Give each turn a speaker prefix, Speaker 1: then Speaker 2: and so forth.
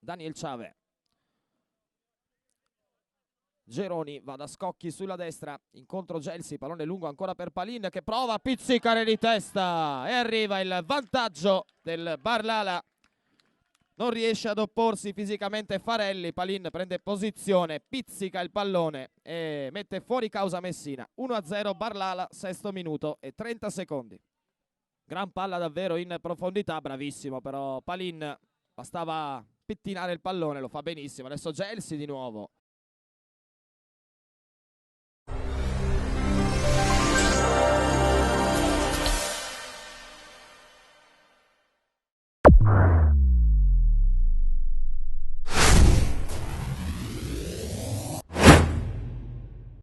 Speaker 1: Daniel Ciave. Geroni va da Scocchi sulla destra, incontro Gelsi, pallone lungo ancora per Palin che prova a pizzicare di testa e arriva il vantaggio del Barlala. Non riesce ad opporsi fisicamente Farelli, Palin prende posizione, pizzica il pallone e mette fuori causa Messina. 1-0 Barlala, sesto minuto e 30 secondi. Gran palla davvero in profondità, bravissimo però Palin, bastava pettinare il pallone, lo fa benissimo. Adesso Gelsi di nuovo.